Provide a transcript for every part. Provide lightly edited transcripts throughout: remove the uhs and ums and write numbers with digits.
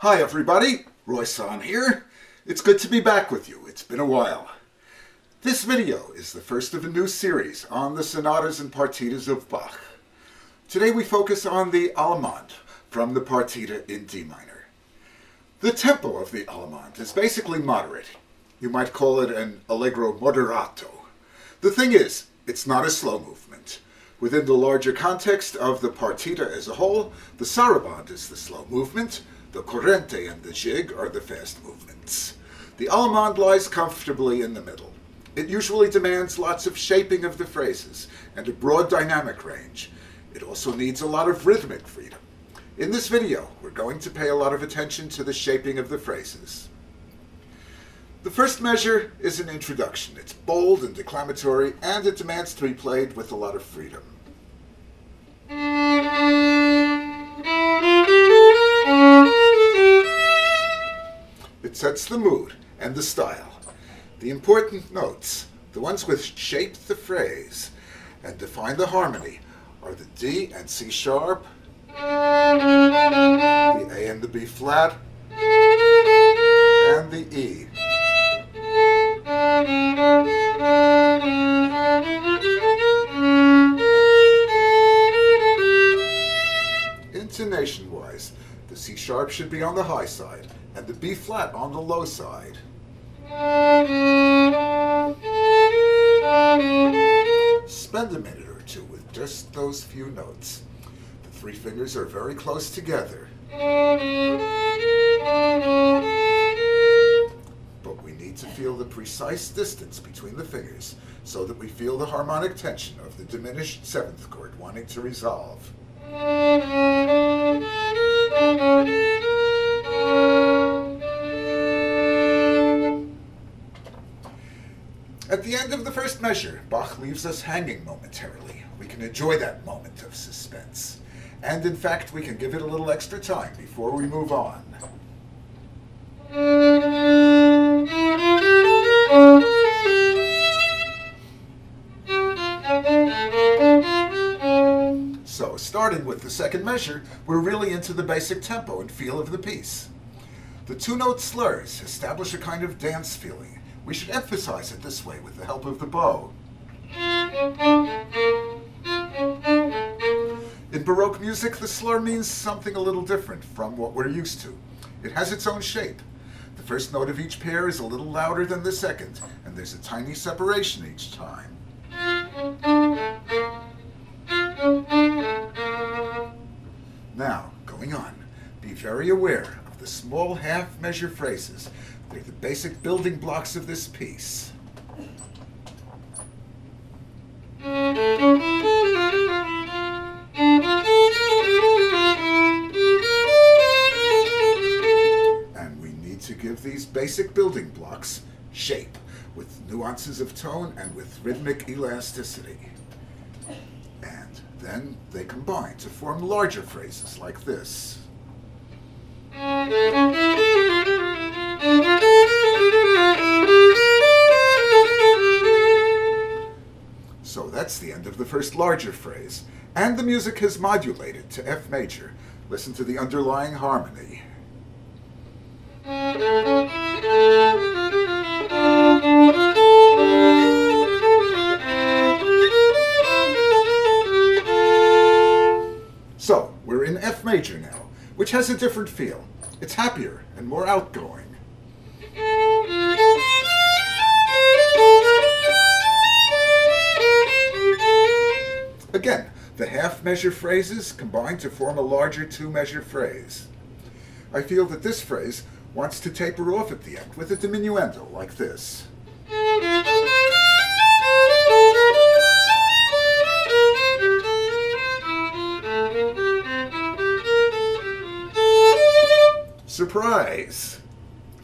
Hi everybody, Sonne here. It's good to be back with you. It's been a while. This video is the first of a new series on the sonatas and partitas of Bach. Today we focus on the Allemande from the Partita in D minor. The tempo of the Allemande is basically moderate. You might call it an allegro moderato. The thing is, it's not a slow movement. Within the larger context of the Partita as a whole, the sarabande is the slow movement, the corrente and the jig are the fast movements. The Allemande lies comfortably in the middle. It usually demands lots of shaping of the phrases and a broad dynamic range. It also needs a lot of rhythmic freedom. In this video, we're going to pay a lot of attention to the shaping of the phrases. The first measure is an introduction. It's bold and declamatory, and it demands to be played with a lot of freedom. It sets the mood and the style. The important notes, the ones which shape the phrase and define the harmony, are the D and C sharp, the A and the B flat, and the E. Intonation-wise, the C sharp should be on the high side and the B flat on the low side. Spend a minute or two with just those few notes. The three fingers are very close together. But we need to feel the precise distance between the fingers so that we feel the harmonic tension of the diminished seventh chord wanting to resolve. At the end of the first measure, Bach leaves us hanging momentarily. We can enjoy that moment of suspense. And in fact, we can give it a little extra time before we move on. So, starting with the second measure, we're really into the basic tempo and feel of the piece. The two-note slurs establish a kind of dance feeling. We should emphasize it this way with the help of the bow. In Baroque music, the slur means something a little different from what we're used to. It has its own shape. The first note of each pair is a little louder than the second, and there's a tiny separation each time. Now, going on, be very aware of the small half-measure phrases. They're the basic building blocks of this piece. And we need to give these basic building blocks shape, with nuances of tone and with rhythmic elasticity. And then they combine to form larger phrases like this. So that's the end of the first larger phrase, and the music has modulated to F major. Listen to the underlying harmony. So, we're in F major now, which has a different feel. It's happier and more outgoing. Again, the half-measure phrases combine to form a larger two-measure phrase. I feel that this phrase wants to taper off at the end with a diminuendo like this. Surprise!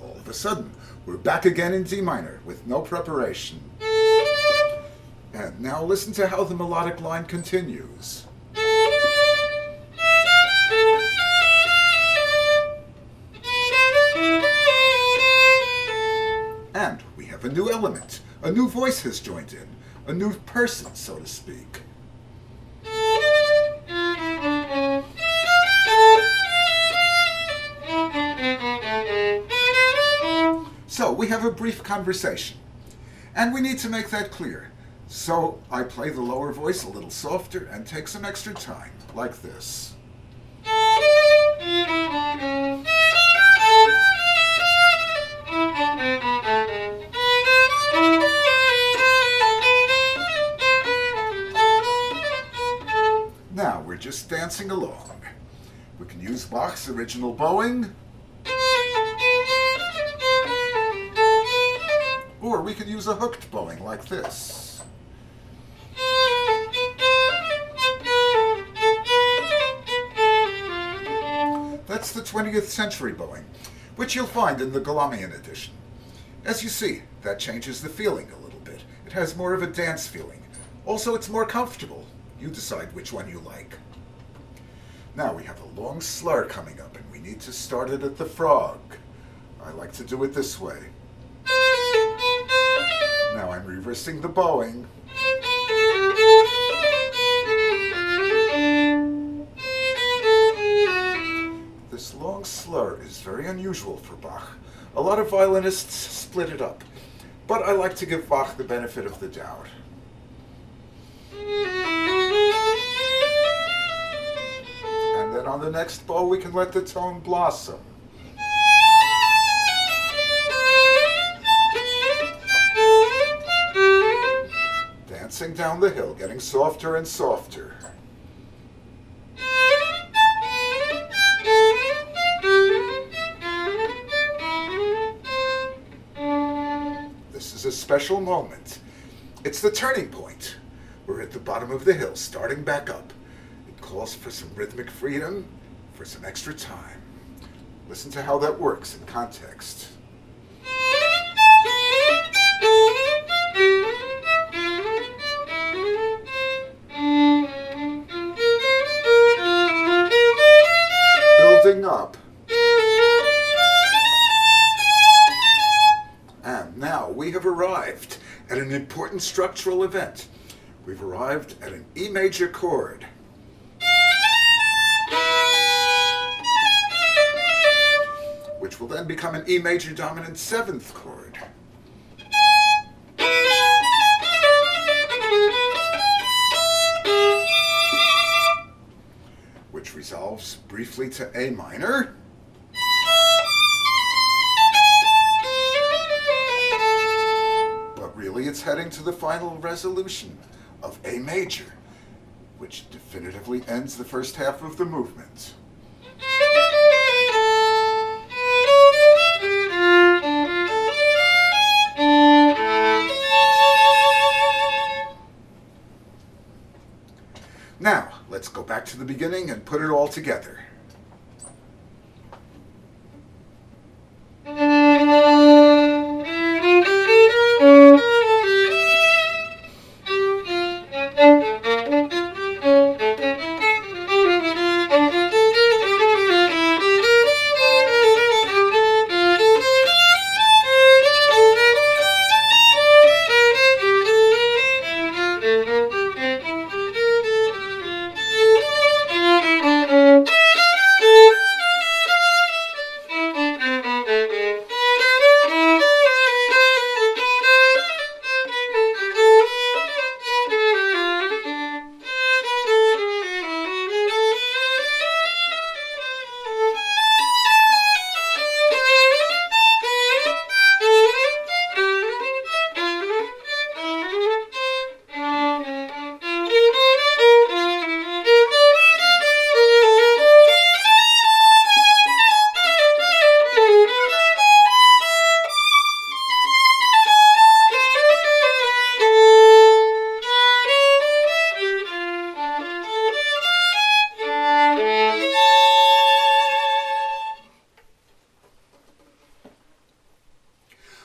All of a sudden, we're back again in D minor with no preparation. And now listen to how the melodic line continues. And we have a new element. A new voice has joined in. A new person, so to speak. So we have a brief conversation, and we need to make that clear. So I play the lower voice a little softer and take some extra time, like this. Now we're just dancing along. We can use Bach's original bowing, or we could use a hooked bowing like this. That's the 20th century bowing, which you'll find in the Allemande edition. As you see, that changes the feeling a little bit. It has more of a dance feeling. Also, it's more comfortable. You decide which one you like. Now we have a long slur coming up, and we need to start it at the frog. I like to do it this way. Now I'm reversing the bowing. This long slur is very unusual for Bach. A lot of violinists split it up, but I like to give Bach the benefit of the doubt. And then on the next bow we can let the tone blossom. Dancing down the hill, getting softer and softer. This is a special moment. It's the turning point. We're at the bottom of the hill, starting back up. It calls for some rhythmic freedom, for some extra time. Listen to how that works in context. Building up. And now we have arrived at an important structural event. We've arrived at an E major chord. Which will then become an E major dominant 7th chord. Which resolves briefly to A minor. But really it's heading to the final resolution of A major, which definitively ends the first half of the movement. Now, let's go back to the beginning and put it all together.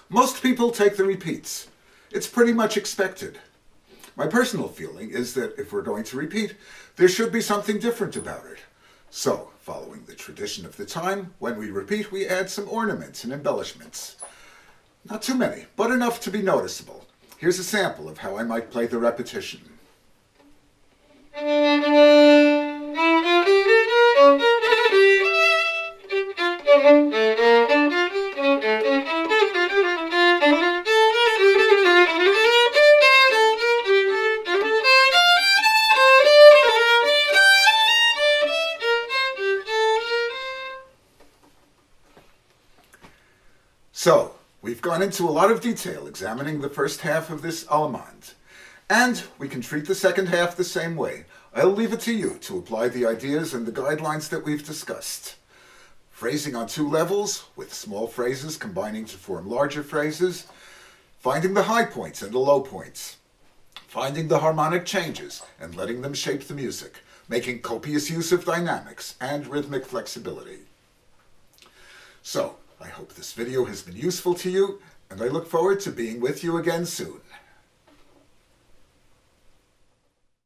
Most people take the repeats. It's pretty much expected. My personal feeling is that if we're going to repeat, there should be something different about it. So, following the tradition of the time, when we repeat, we add some ornaments and embellishments. Not too many, but enough to be noticeable. Here's a sample of how I might play the repetition. So, we've gone into a lot of detail examining the first half of this Allemande, and we can treat the second half the same way. I'll leave it to you to apply the ideas and the guidelines that we've discussed. Phrasing on two levels, with small phrases combining to form larger phrases, finding the high points and the low points, finding the harmonic changes and letting them shape the music, making copious use of dynamics and rhythmic flexibility. So, I hope this video has been useful to you, and I look forward to being with you again soon.